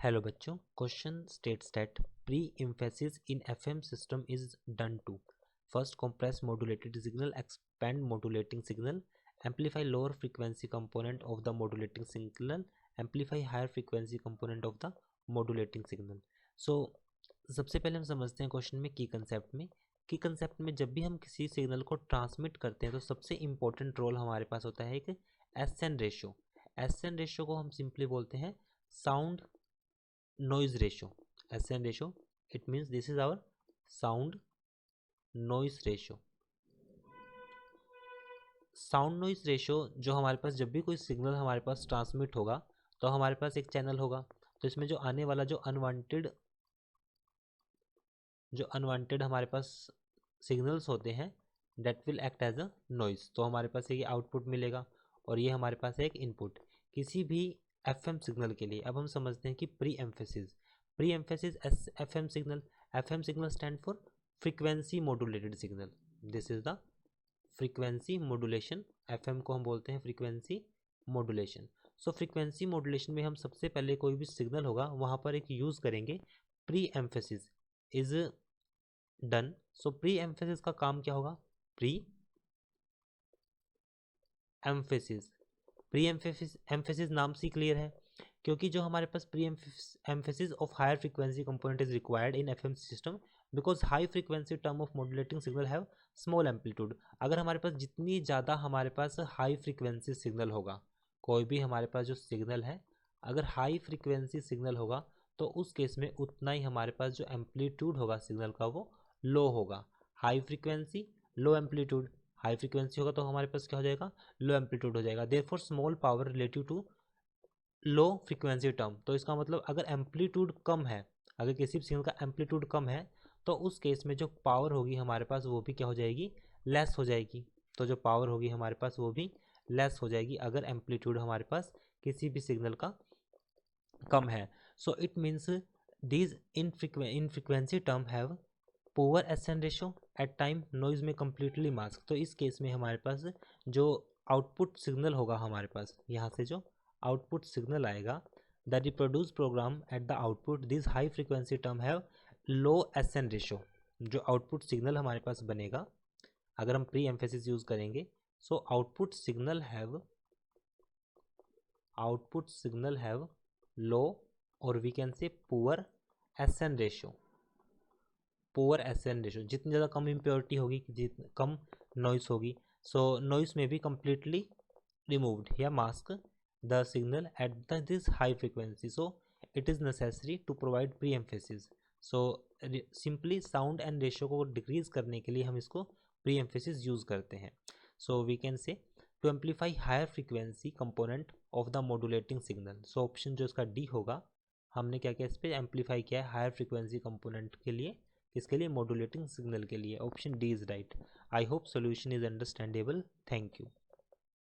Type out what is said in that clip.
Hello बच्चों, question states that pre emphasis in FM system is done to first compress modulated signal, expand modulating signal, amplify lower frequency component of the modulating signal, amplify higher frequency component of the modulating signal. So सबसे पहले हम समझते हैं question में की concept में जब भी हम किसी सिग्नल को ट्रांसमिट करते हैं तो सबसे इंपॉर्टेंट रोल हमारे पास होता है एक S N ratio. S N ratio को हम सिंपली बोलते हैं sound noise ratio. SN ratio, it means this is our sound noise ratio. Sound noise ratio जो हमारे पास जब भी कोई सिग्नल हमारे पास ट्रांसमिट होगा तो हमारे पास एक चैनल होगा, तो इसमें जो आने वाला जो अनवांटेड हमारे पास सिग्नल्स होते हैं that will act as a noise. तो हमारे पास ये आउटपुट मिलेगा और ये हमारे पास है एक इनपुट किसी भी एफएम सिग्नल के लिए. अब हम समझते हैं कि pre emphasis FM signal stand for frequency modulated signal. This is the frequency modulation. FM को हम बोलते हैं फ्रीक्वेंसी मॉड्यूलेशन. सो फ्रीक्वेंसी मॉड्यूलेशन में हम सबसे पहले कोई भी सिग्नल होगा वहां पर एक यूज करेंगे pre emphasis is done. So pre emphasis का काम क्या होगा? प्री एम्फेसिस नाम से क्लियर है क्योंकि जो हमारे पास pre emphasis of higher frequency component is required in FM system because high frequency term of modulating signal have small amplitude. अगर हमारे पास जितनी ज़्यादा हमारे पास हाई फ्रीक्वेंसी सिग्नल होगा, कोई भी हमारे पास जो सिग्नल है अगर हाई फ्रीक्वेंसी सिग्नल होगा तो उस केस में उतना ही हमारे पास जो एम्पलीट्यूड होगा सिग्नल का वो लो होगा. हाई फ्रीक्वेंसी लो एम्पलीट्यूड. हाई फ्रीक्वेंसी होगा तो हमारे पास क्या हो जाएगा? लो एम्पलीट्यूड हो जाएगा. Therefore small power relative to low frequency term. तो इसका मतलब अगर एम्पलीट्यूड कम है, अगर किसी भी सिग्नल का एम्पलीट्यूड कम है तो उस केस में जो पावर होगी हमारे पास वो भी क्या हो जाएगी? लेस हो जाएगी. तो जो पावर होगी हमारे पास वो भी लेस हो जाएगी अगर एम्पलीट्यूड हमारे पास किसी भी सिग्नल का कम है. So it means these in frequency term have poor SN ratio at time noise में कम्प्लीटली मास्क. तो इस केस में हमारे पास जो आउटपुट सिग्नल होगा हमारे पास यहाँ से जो आउटपुट सिग्नल आएगा the reproduce programme at the output this high frequency term have low SN ratio. जो आउटपुट सिग्नल हमारे पास बनेगा अगर हम प्री एम्फेसिस यूज करेंगे so output signal have low और we can say poor SN ratio. जितनी ज़्यादा कम इम्प्योरिटी होगी जितनी कम नॉइस होगी सो नॉइस में भी कम्प्लीटली रिमूव्ड या mask the signal at this high frequency. So it is necessary to provide pre emphasis. So simply sound and ratio को डिक्रीज करने के लिए हम इसको प्री एम्फेसिस यूज करते हैं. So we can say to amplify higher frequency component of the modulating signal. So option जो इसका डी होगा, हमने क्या किया इस पर एम्पलीफाई किया है हायर फ्रीक्वेंसी कंपोनेंट के लिए. किसके लिए? मॉड्यूलेटिंग सिग्नल के लिए. Option D is right. I hope solution is understandable. Thank you.